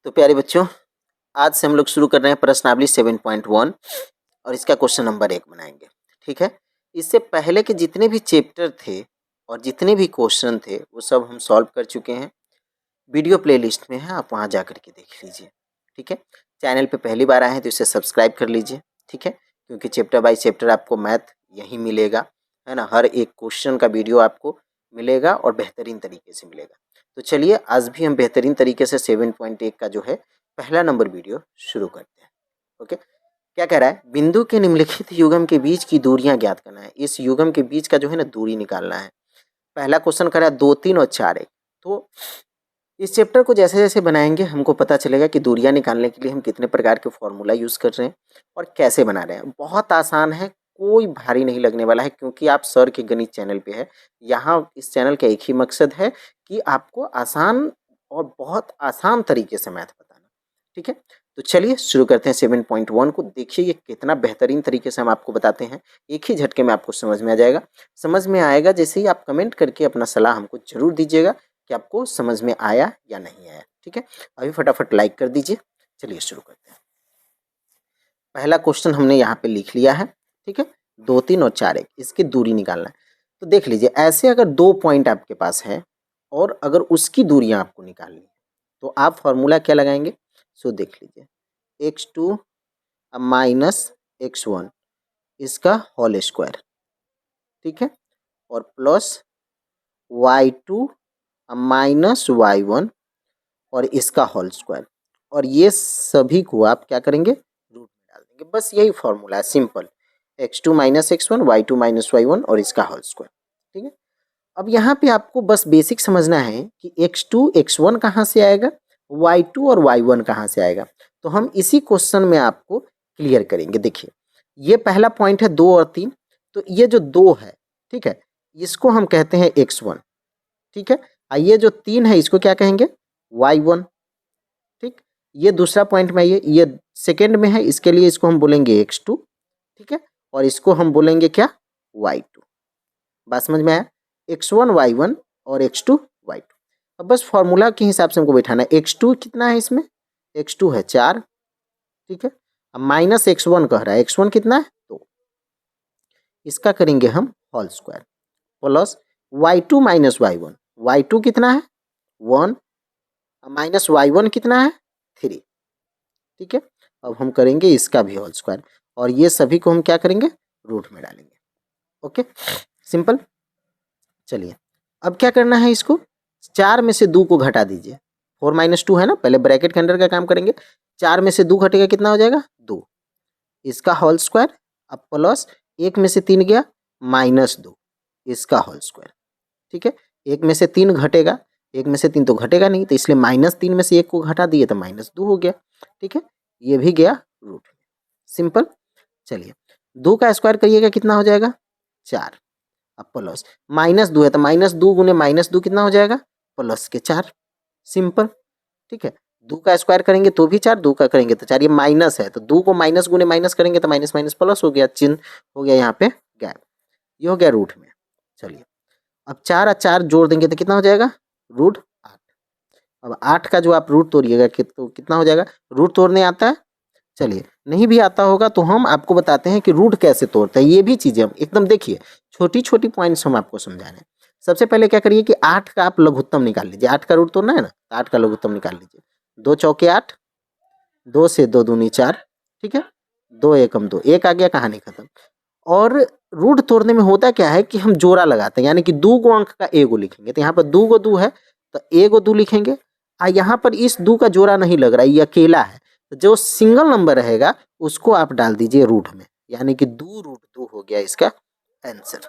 तो प्यारे बच्चों, आज से हम लोग शुरू कर रहे हैं प्रश्नावली 7.1 और इसका क्वेश्चन नंबर 1 बनाएंगे। ठीक है, इससे पहले के जितने भी चैप्टर थे और जितने भी क्वेश्चन थे वो सब हम सॉल्व कर चुके हैं। वीडियो प्लेलिस्ट में है, आप वहाँ जा कर के देख लीजिए। ठीक है, चैनल पे पहली बार आए हैं तो इसे सब्सक्राइब कर लीजिए। ठीक है, क्योंकि चैप्टर बाय चैप्टर आपको मैथ यहीं मिलेगा, है ना। हर एक क्वेश्चन का वीडियो आपको मिलेगा और बेहतरीन तरीके से मिलेगा। तो चलिए आज भी हम बेहतरीन तरीके से 7.1 का जो है पहला नंबर वीडियो शुरू करते हैं। ओके, क्या कह रहा है, बिंदु के निम्नलिखित युग्म के बीच की दूरियां ज्ञात करना है। इस युग्म के बीच का जो है ना दूरी निकालना है। पहला क्वेश्चन करा 2, 3 और 4 1। तो इस चैप्टर को जैसे जैसे बनाएंगे हमको पता चलेगा कि दूरियां निकालने के लिए हम कितने प्रकार के फॉर्मूला यूज़ कर रहे हैं और कैसे बना रहे हैं। बहुत आसान है, कोई भारी नहीं लगने वाला है, क्योंकि आप सर के गणित चैनल पे है। यहाँ इस चैनल का एक ही मकसद है कि आपको आसान और बहुत आसान तरीके से मैथ बताना। ठीक है, तो चलिए शुरू करते हैं 7.1 को। देखिए ये कितना बेहतरीन तरीके से हम आपको बताते हैं, एक ही झटके में आपको समझ में आ जाएगा। समझ में आएगा जैसे ही आप कमेंट करके अपना सलाह हमको जरूर दीजिएगा कि आपको समझ में आया या नहीं आया। ठीक है, अभी फटाफट लाइक कर दीजिए। चलिए शुरू करते हैं। पहला क्वेश्चन हमने यहाँ पे लिख लिया है। ठीक है, 2, 3 और 4 1 इसकी दूरी निकालना है। तो देख लीजिए, ऐसे अगर 2 पॉइंट आपके पास है और अगर उसकी दूरियां आपको निकालनी है तो आप फॉर्मूला क्या लगाएंगे। सो देख लीजिए, x2 माइनस x1 इसका होल स्क्वायर, ठीक है, और प्लस y2 माइनस y1 और इसका होल स्क्वायर, और ये सभी को आप क्या करेंगे, रूट में डाल देंगे। बस यही फॉर्मूला है, simple, x2 minus x1, y2 minus y1 और इसका होल स्क्वायर। ठीक है, अब यहाँ पे आपको बस बेसिक समझना है कि x2 x1 कहाँ से आएगा, y2 और y1 कहाँ से आएगा। तो हम इसी क्वेश्चन में आपको क्लियर करेंगे। देखिए ये पहला पॉइंट है 2 और 3, तो ये जो 2 है, ठीक है, इसको हम कहते हैं x1। ठीक है, और ये जो 3 है इसको क्या कहेंगे, y1। ठीक, ये दूसरा पॉइंट में ये सेकेंड में है, इसके लिए इसको हम बोलेंगे x2। ठीक है, और इसको हम बोलेंगे क्या, y2। बात समझ में आया, x1 y1 और x2 y2। अब बस फॉर्मूला के हिसाब से हमको बैठाना है। x2 कितना है इसमें, x2 है 4। ठीक है, अब माइनस x1 कह रहा है, x1 कितना है 2, इसका करेंगे हम whole square, plus y2 minus y1, y2 कितना है 1 माइनस y1 कितना है 3। ठीक है, अब हम करेंगे इसका भी होल स्क्वायर और ये सभी को हम क्या करेंगे, रूट में डालेंगे। Okay, simple. चलिए अब क्या करना है, इसको 4 में से 2 को घटा दीजिए। 4 माइनस 2 है ना, पहले ब्रैकेट के अंदर का काम करेंगे। 4 में से 2 घटेगा कितना हो जाएगा 2, इसका होल स्क्वायर, अब प्लस 1 में से 3 गया माइनस 2 इसका होल स्क्वायर। ठीक है, 1 में से 3 घटेगा, 1 में से 3 तो घटेगा नहीं, तो इसलिए माइनस 3 में से 1 को घटा दिए तो माइनस 2 हो गया। ठीक है, ये भी गया रूट में, सिंपल। चलिए 2 का स्क्वायर करिएगा कितना हो जाएगा 4, अब प्लस माइनस 2 है तो माइनस 2 गुने माइनस 2 कितना हो जाएगा प्लस के 4, सिंपल। ठीक है, 2 का स्क्वायर करेंगे तो भी 4, 2 का करेंगे तो 4, ये माइनस है तो 2 को माइनस गुने माइनस करेंगे तो माइनस माइनस प्लस हो गया, चिन्ह हो गया यहाँ पे गैप, ये हो गया रूट में। चलिए अब 4 और 4 जोड़ देंगे तो कितना हो जाएगा रूट 8। अब 8 का जो आप रूट तोड़िएगा तो कितना हो जाएगा, रूट तोड़ने आता है। चलिए नहीं भी आता होगा तो हम आपको बताते हैं कि रूट कैसे तोड़ते हैं, ये भी चीज़ें हम एकदम देखिए, छोटी छोटी पॉइंट्स हम आपको समझा रहे हैं। सबसे पहले क्या करिए कि 8 का आप लघुत्तम निकाल लीजिए, 8 का रूट तोड़ना है ना, तो 8 का लघुत्तम निकाल लीजिए। 2 चौके 8, 2 से 2 दूनी 4, ठीक है, 2 एकम 2, 1 आ गया, कहानी खत्म। और रूट तोड़ने में होता क्या है कि हम जोड़ा लगाते हैं, यानी कि 2 गो अंक का ए गो लिखेंगे, तो यहाँ पर 2 गो 2 है तो ए गो 2 लिखेंगे। यहाँ पर इस 2 का जोड़ा नहीं लग रहा है, ये अकेला है, तो जो सिंगल नंबर रहेगा उसको आप डाल दीजिए रूट में, यानी कि 2 रूट 2 हो गया इसका आंसर।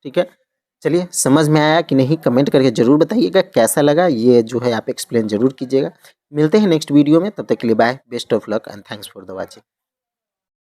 ठीक है, चलिए समझ में आया कि नहीं, कमेंट करके जरूर बताइएगा कैसा लगा, ये जो है आप एक्सप्लेन जरूर कीजिएगा। मिलते हैं नेक्स्ट वीडियो में, तब तक के लिए bye, best of luck and thanks for the watching.